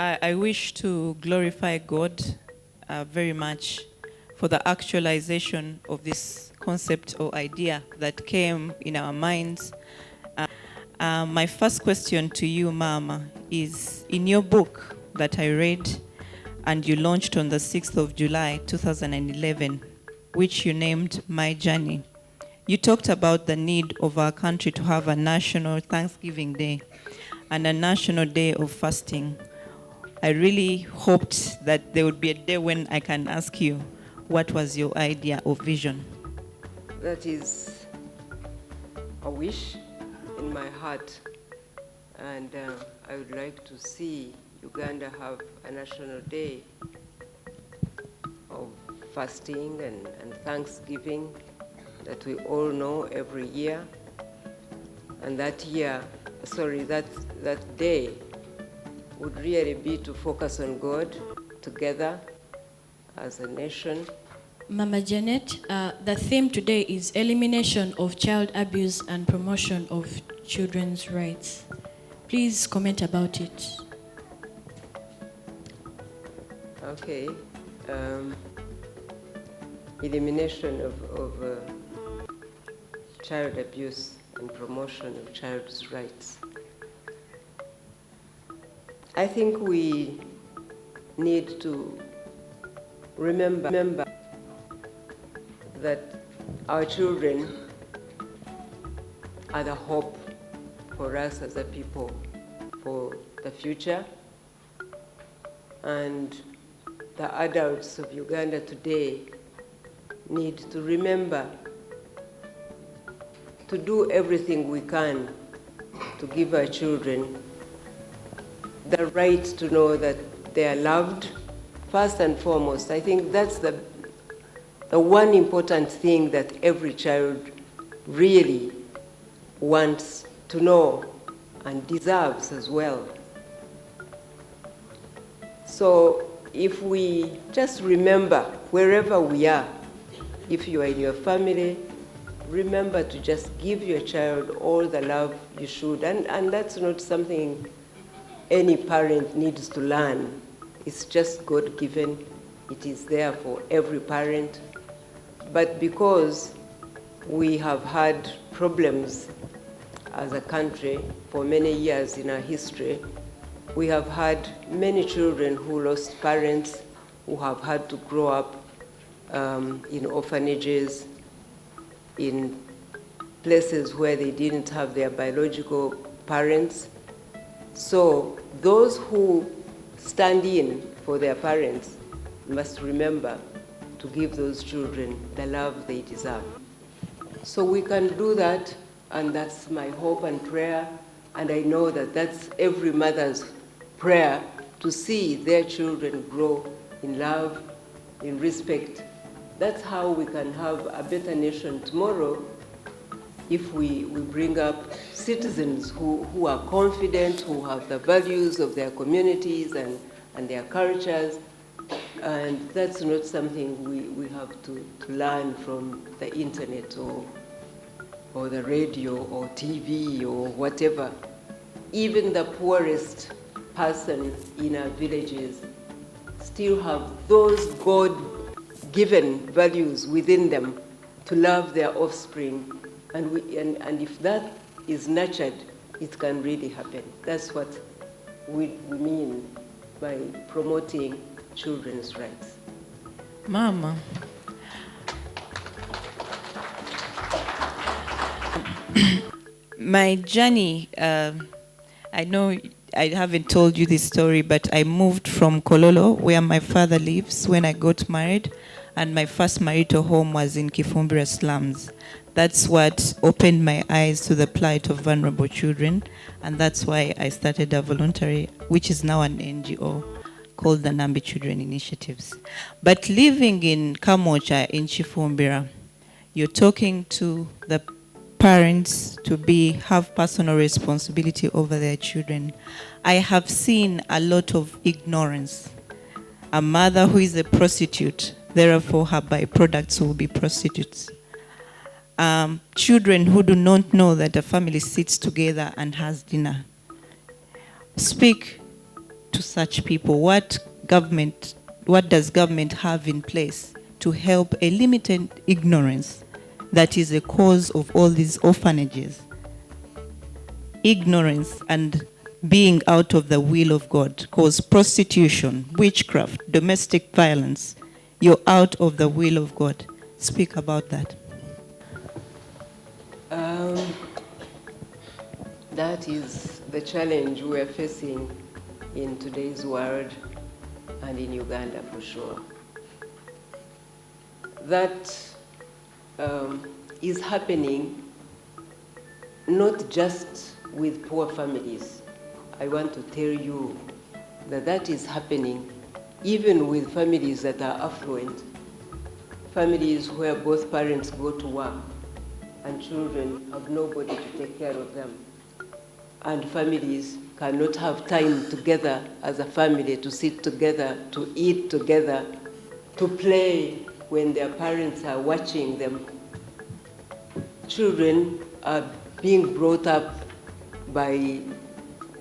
I wish to glorify God very much for the actualization of this concept or idea that came in our minds. My first question to you, Mama, is in your book that I read and you launched on the 6th of July, 2011, which you named My Journey. You talked about the need of our country to have a national Thanksgiving Day and a national day of fasting. I really hoped that there would be a day when I can ask you, what was your idea or vision? That is a wish in my heart, and I would like to see Uganda have a national day of fasting and Thanksgiving that we all know every year. And that day would really be to focus on God together as a nation. Mama Janet, the theme today is elimination of child abuse and promotion of children's rights. Please comment about it. Okay. Elimination of child abuse and promotion of child's rights. I think we need to remember that our children are the hope for us as a people for the future, and the adults of Uganda today need to remember to do everything we can to give our children the right to know that they are loved, first and foremost. I think that's the one important thing that every child really wants to know and deserves as well. So if we just remember wherever we are, if you are in your family, remember to just give your child all the love you should. And that's not something any parent needs to learn. It's just God-given. It is there for every parent. But because we have had problems as a country for many years in our history, we have had many children who lost parents, who have had to grow up in orphanages, in places where they didn't have their biological parents. So those who stand in for their parents must remember to give those children the love they deserve. So we can do that, and that's my hope and prayer, and I know that that's every mother's prayer, to see their children grow in love, in respect. That's how we can have a better nation tomorrow, if we bring up citizens who are confident, who have the values of their communities and their cultures. And that's not something we have to learn from the internet or the radio or TV or whatever. Even the poorest person in our villages still have those God-given values within them to love their offspring. And if that is nurtured, it can really happen. That's what we mean by promoting children's rights. Mama, my journey, I know I haven't told you this story, but I moved from Kololo, where my father lives, when I got married, and my first marital home was in Kifumbira slums. That's what opened my eyes to the plight of vulnerable children, and that's why I started a voluntary, which is now an NGO, called the NAMBI Children Initiatives. But living in Kamocha in Kifumbira, you're talking to the parents to have personal responsibility over their children. I have seen a lot of ignorance. A mother who is a prostitute, therefore her byproducts will be prostitutes. Children who do not know that a family sits together and has dinner. Speak to to such people? What does government have in place to help eliminate ignorance that is the cause of all these orphanages? Ignorance and being out of the will of God cause prostitution, witchcraft, domestic violence. You're out of the will of God. Speak about that. That is the challenge we are facing in today's world and in Uganda for sure. That is happening not just with poor families. I want to tell you that that is happening even with families that are affluent, families where both parents go to work and children have nobody to take care of them, and families cannot have time together as a family to sit together, to eat together, to play when their parents are watching them. Children are being brought up by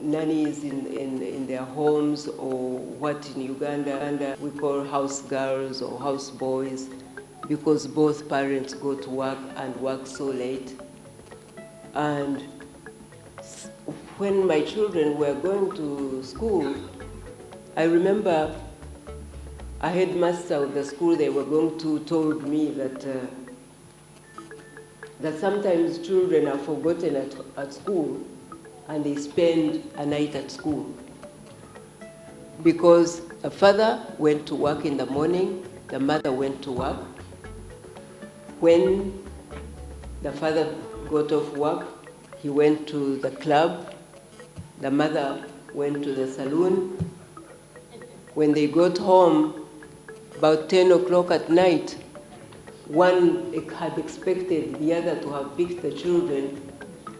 nannies in their homes, or what in Uganda we call house girls or house boys, because both parents go to work and work so late. And when my children were going to school, I remember a headmaster of the school they were going to told me that sometimes children are forgotten at school and they spend a night at school. Because a father went to work in the morning, the mother went to work. When the father got off work, he went to the club, the mother went to the saloon. When they got home, about 10 o'clock at night, one had expected the other to have picked the children,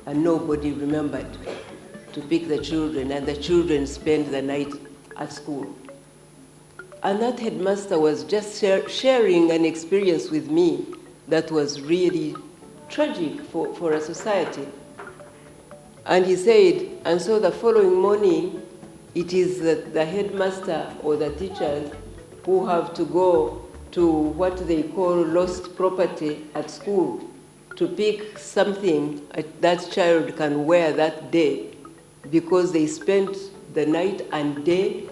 and nobody remembered to pick the children, and the children spent the night at school. And that headmaster was just sharing an experience with me that was really tragic for a society. And he said, and so the following morning, it is the headmaster or the teachers who have to go to what they call lost property at school to pick something that child can wear that day, because they spent the night and day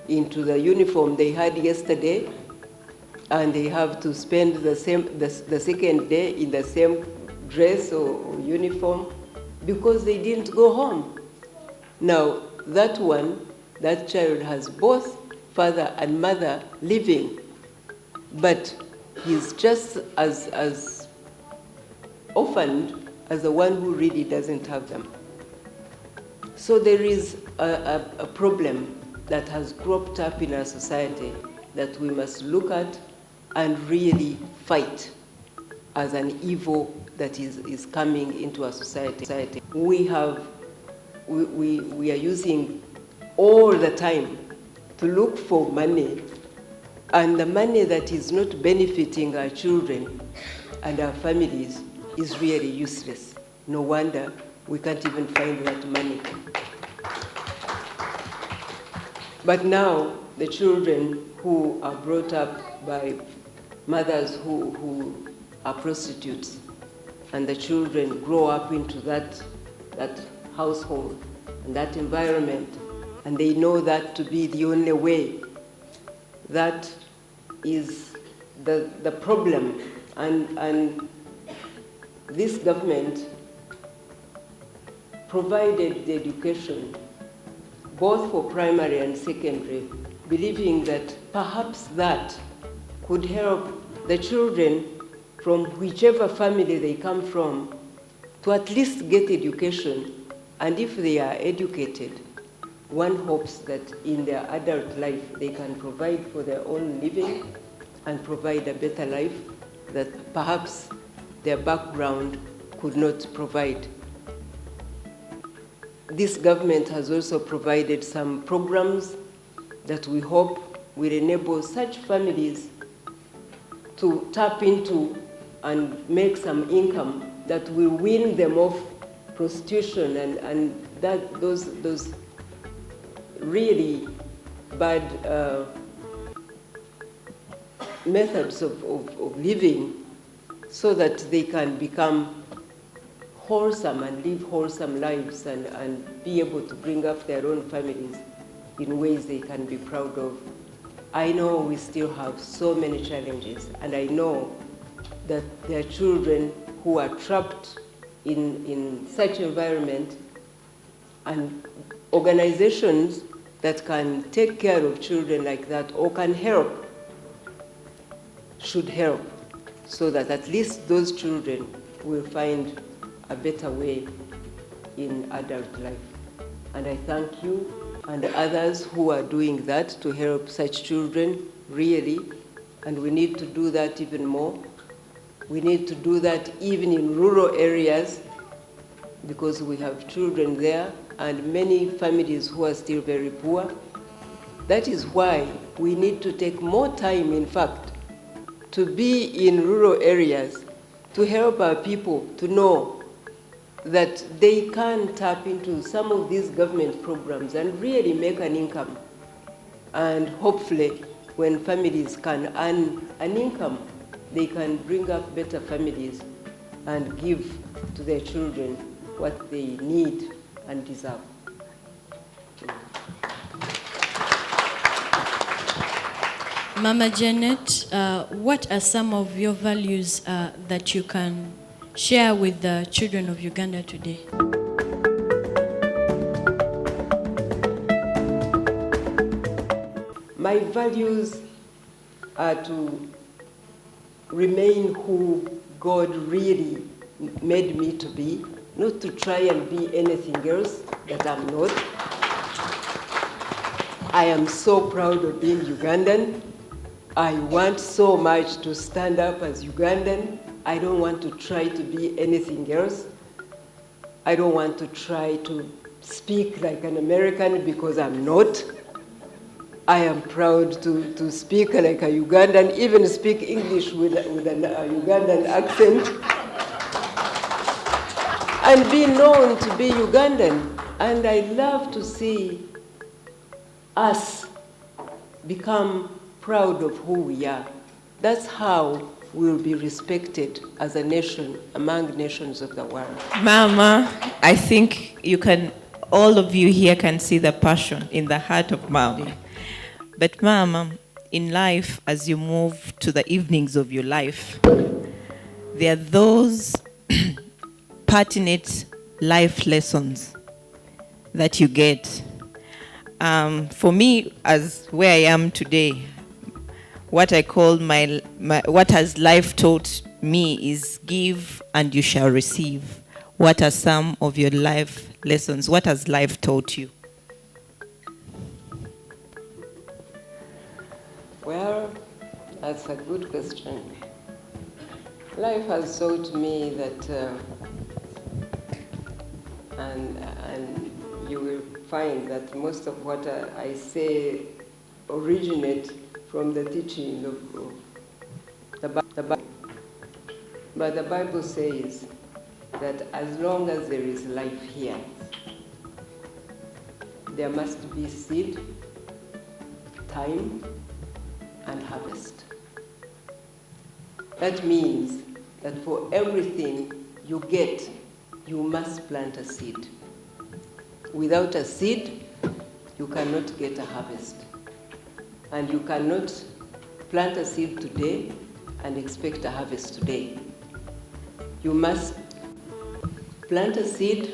into the uniform they had yesterday, and they have to spend the second day in the same dress or uniform because they didn't go home. Now, that child has both father and mother living, but he's just as orphaned as the one who really doesn't have them. So there is a problem that has cropped up in our society that we must look at and really fight as an evil that is coming into our society. We are using all the time to look for money, and the money that is not benefiting our children and our families is really useless. No wonder we can't even find that money. But now the children who are brought up by mothers who are prostitutes, and the children grow up into that household and that environment, and they know that to be the only way. That is the problem. And this government provided the education, both for primary and secondary, believing that perhaps that could help the children from whichever family they come from to at least get education. And if they are educated, one hopes that in their adult life they can provide for their own living and provide a better life that perhaps their background could not provide. This government has also provided some programs that we hope will enable such families to tap into and make some income that will wean them off prostitution and those really bad methods of living so that they can become wholesome and live wholesome lives and be able to bring up their own families in ways they can be proud of. I know we still have so many challenges, and I know that there are children who are trapped in such environment, and organizations that can take care of children like that or can help should help, so that at least those children will find a better way in adult life. And I thank you and others who are doing that to help such children, really, and we need to do that even more. We need to do that even in rural areas, because we have children there and many families who are still very poor. That is why we need to take more time, in fact, to be in rural areas, to help our people to know that they can tap into some of these government programs and really make an income. And hopefully, when families can earn an income, they can bring up better families and give to their children what they need and deserve. Mama Janet, what are some of your values that you can share with the children of Uganda today? My values are to remain who God really made me to be, not to try and be anything else that I'm not. I am so proud of being Ugandan. I want so much to stand up as Ugandan. I don't want to try to be anything else. I don't want to try to speak like an American because I'm not. I am proud to speak like a Ugandan, even speak English with a Ugandan accent, and be known to be Ugandan. And I love to see us become proud of who we are. That's how we'll be respected as a nation among nations of the world. Mama, I think all of you here can see the passion in the heart of Mama. But Mama, in life, as you move to the evenings of your life, there are those pertinent life lessons that you get. For me, as where I am today, what I call what has life taught me is give and you shall receive. What are some of your life lessons? What has life taught you? Well, that's a good question. Life has taught me that, and you will find that most of what I say originate from the teaching of the Bible. But the Bible says that as long as there is life here, there must be seed, time, and harvest. That means that for everything you get, you must plant a seed. Without a seed, you cannot get a harvest. And you cannot plant a seed today and expect a harvest today. You must plant a seed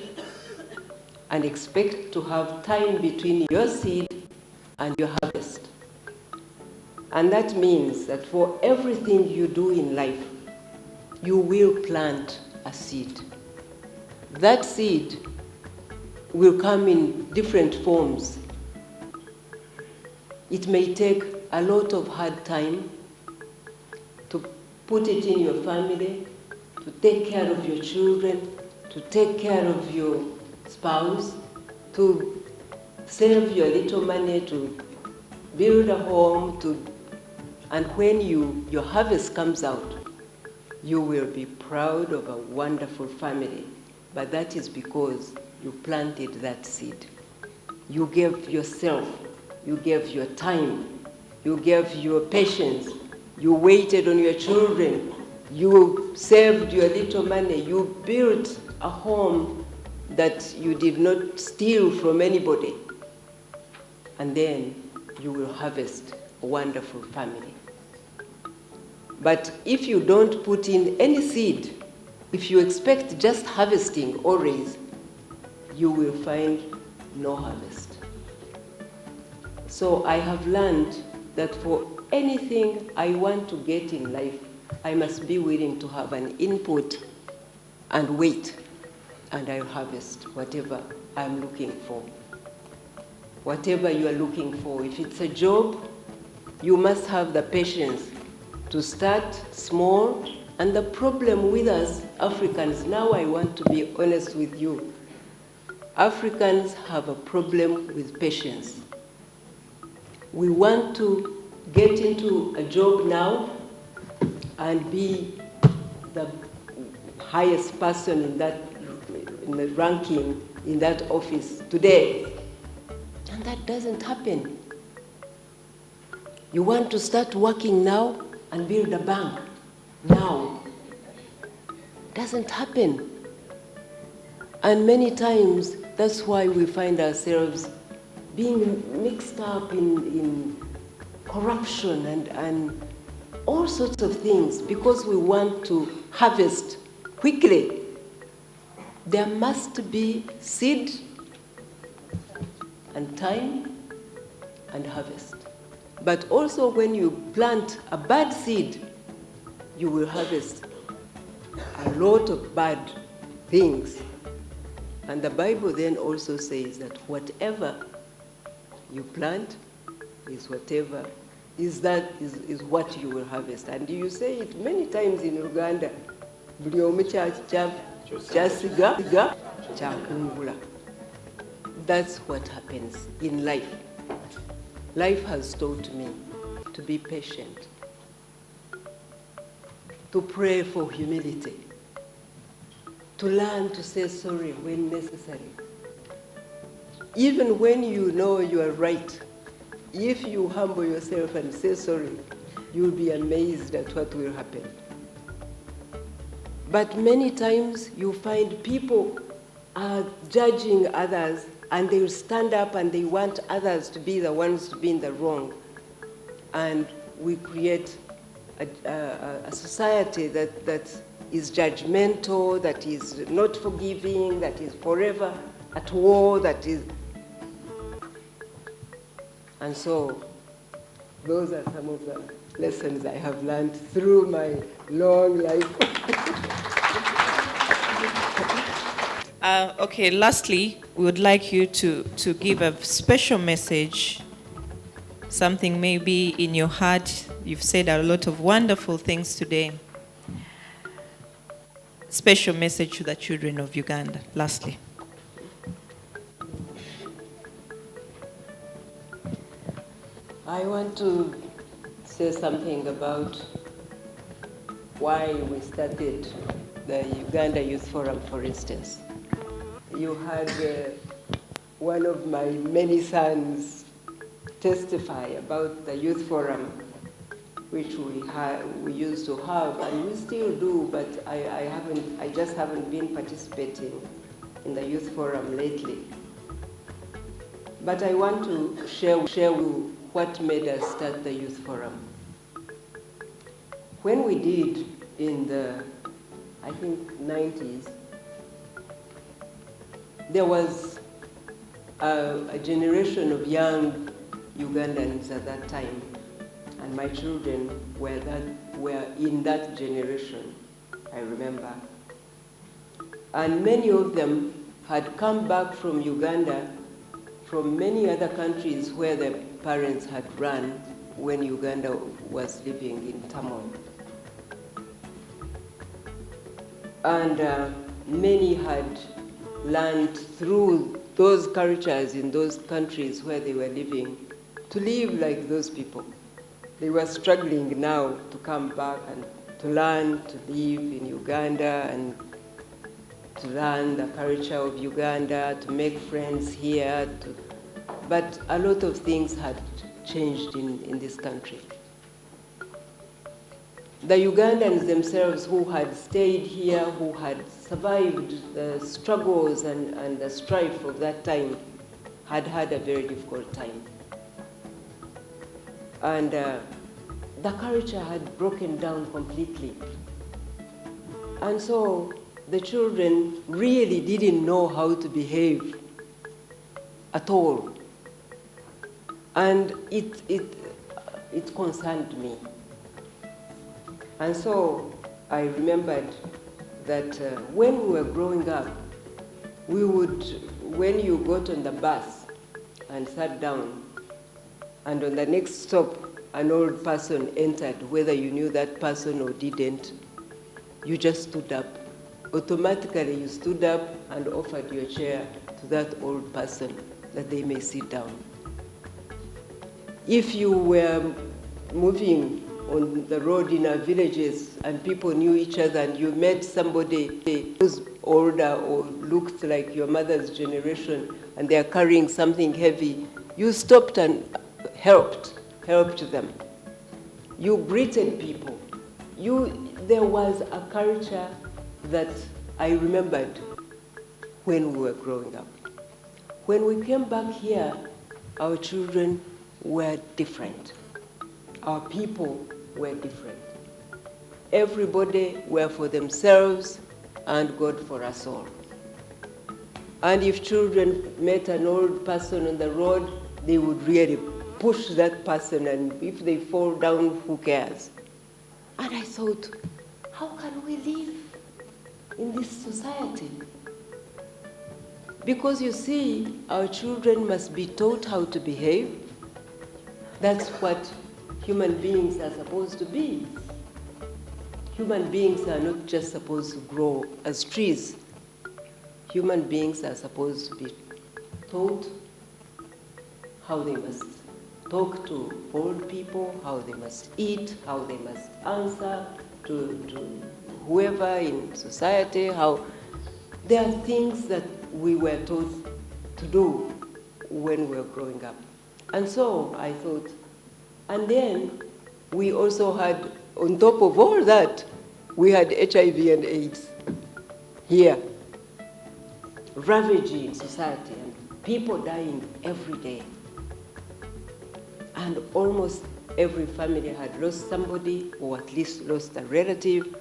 and expect to have time between your seed and your harvest. And that means that for everything you do in life, you will plant a seed. That seed will come in different forms. It may take a lot of hard time to put it in your family, to take care of your children, to take care of your spouse, to save your little money, to build a home, and when your harvest comes out, you will be proud of a wonderful family. But that is because you planted that seed. You gave yourself You gave your time. You gave your patience. You waited on your children. You saved your little money. You built a home that you did not steal from anybody. And then you will harvest a wonderful family. But if you don't put in any seed, if you expect just harvesting always, you will find no harvest. So I have learned that for anything I want to get in life, I must be willing to have an input and wait, and I'll harvest whatever I'm looking for. Whatever you are looking for, if it's a job, you must have the patience to start small. And the problem with us Africans, now I want to be honest with you, Africans have a problem with patience. We want to get into a job now and be the highest person in the ranking in that office today. And that doesn't happen. You want to start working now and build a bank now. Doesn't happen. And many times, that's why we find ourselves being mixed up in corruption and all sorts of things, because we want to harvest quickly. There must be seed and time and harvest. But also when you plant a bad seed, you will harvest a lot of bad things. And the Bible then also says that whatever you plant is whatever is what you will harvest. And you say it many times in Uganda. Buli omu kyasiga kyakungula. That's what happens in life. Life has taught me to be patient, to pray for humility, to learn to say sorry when necessary. Even when you know you are right, if you humble yourself and say sorry, you'll be amazed at what will happen. But many times you find people are judging others, and they will stand up and they want others to be the ones to be in the wrong. And we create a society that is judgmental, that is not forgiving, that is forever at war, that is... And so those are some of the lessons I have learned through my long life. Okay, lastly, we would like you to give a special message, something maybe in your heart. You've said a lot of wonderful things today. Special message to the children of Uganda, lastly. I want to say something about why we started the Uganda Youth Forum, for instance. You had one of my many sons testify about the Youth Forum, which we used to have, and we still do, but I just haven't been participating in the Youth Forum lately. But I want to share with you what made us start the Youth Forum. When we did in the, I think, 90s, there was a generation of young Ugandans at that time, and my children were in that generation, I remember. And many of them had come back from Uganda from many other countries where their parents had run when Uganda was living in turmoil. And many had learned through those cultures in those countries where they were living to live like those people. They were struggling now to come back and to learn to live in Uganda and to learn the culture of Uganda, to make friends here, but a lot of things had changed in this country. The Ugandans themselves who had stayed here, who had survived the struggles and the strife of that time, had had a very difficult time. And the culture had broken down completely. And so the children really didn't know how to behave at all. And it concerned me. And so I remembered that when we were growing up, we would, when you got on the bus and sat down, and on the next stop, an old person entered, whether you knew that person or didn't, you just stood up. Automatically, you stood up and offered your chair to that old person that they may sit down. If you were moving on the road in our villages and people knew each other and you met somebody who's older or looked like your mother's generation and they're carrying something heavy, you stopped and helped them. You greeted people. There was a culture that I remembered when we were growing up. When we came back here, our children were different. Our people were different. Everybody were for themselves and God for us all. And if children met an old person on the road, they would really push that person, and if they fall down, who cares? And I thought, how can we live in this society? Because you see, our children must be taught how to behave. That's what human beings are supposed to be. Human beings are not just supposed to grow as trees. Human beings are supposed to be taught how they must talk to old people, how they must eat, how they must answer to whoever in society, how there are things that we were taught to do when we were growing up. And so I thought, and then we also had, on top of all that, we had HIV and AIDS here, ravaging society, and people dying every day. And almost every family had lost somebody, or at least lost a relative,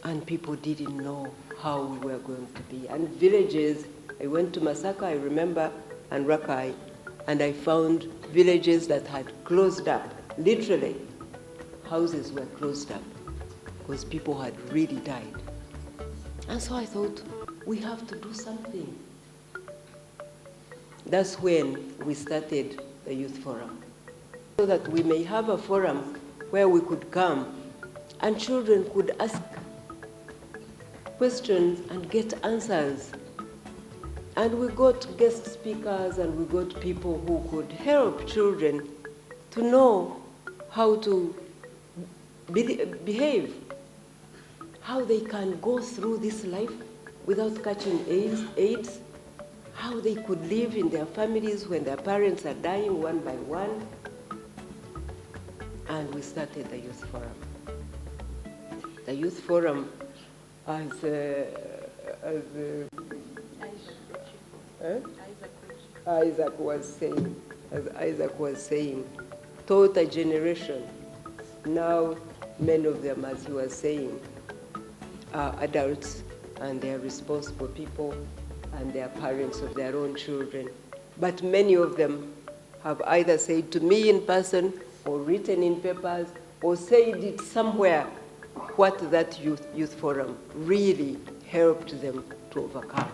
and people didn't know how we were going to be. And villages, I went to Masaka, I remember, and Rakai, and I found villages that had closed up. Literally, houses were closed up because people had really died. And so I thought, we have to do something. That's when we started the Youth Forum, so that we may have a forum where we could come and children could ask questions and get answers. And we got guest speakers and we got people who could help children to know how to behave, how they can go through this life without catching AIDS, how they could live in their families when their parents are dying one by one. And we started the Youth Forum. The Youth Forum, as Isaac was saying, taught a generation. Now, many of them, as he was saying, are adults and they are responsible people and they are parents of their own children. But many of them have either said to me in person or written in papers or said it somewhere what that youth forum really helped them to overcome.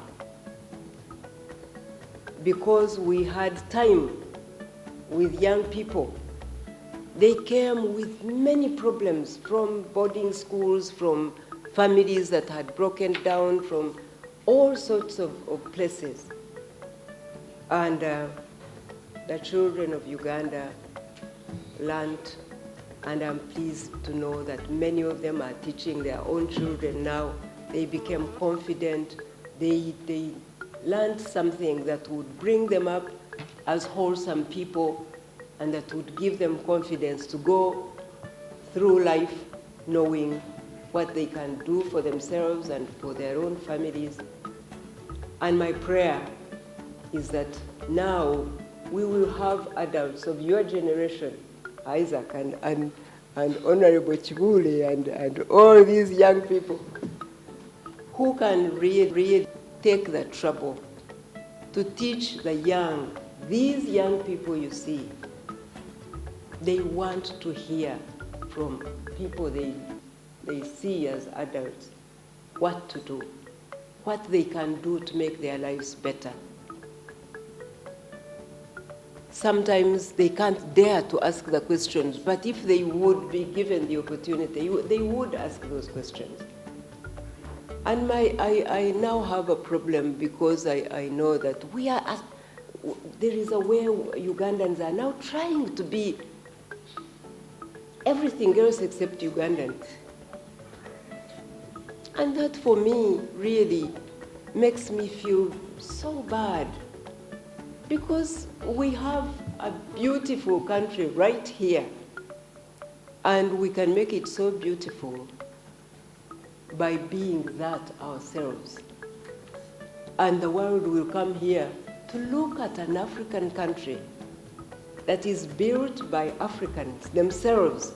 Because we had time with young people. They came with many problems from boarding schools, from families that had broken down, from all sorts of places. And the children of Uganda learned, and I'm pleased to know that many of them are teaching their own children now. They became confident. They learned something that would bring them up as wholesome people, and that would give them confidence to go through life knowing what they can do for themselves and for their own families. And my prayer is that now we will have adults of your generation, Isaac and Honorable Chibule and all these young people, who can really take the trouble to teach the young. These young people you see, they want to hear from people they see as adults what to do, what they can do to make their lives better. Sometimes they can't dare to ask the questions, but if they would be given the opportunity, they would ask those questions. And I now have a problem because I know that there is a way Ugandans are now trying to be everything else except Ugandans. And that for me really makes me feel so bad, because we have a beautiful country right here, and we can make it so beautiful by being that ourselves. And the world will come here to look at an African country that is built by Africans themselves,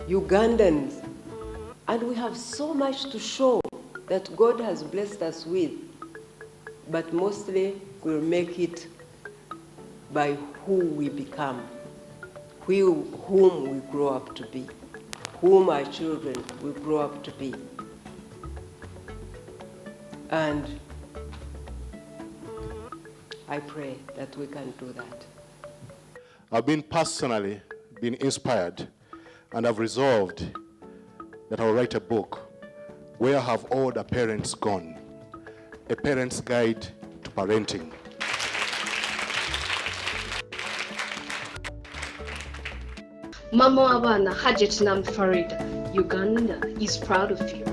Ugandans. And we have so much to show that God has blessed us with, but mostly we'll make it by who we become, whom we grow up to be, whom our children will grow up to be. And I pray that we can do that. I've personally been inspired, and I've resolved that I'll write a book, Where Have All the Parents Gone? A Parent's Guide to Parenting. Mama Abana HAJAT NAMBI FARIDAH, Uganda is proud of you.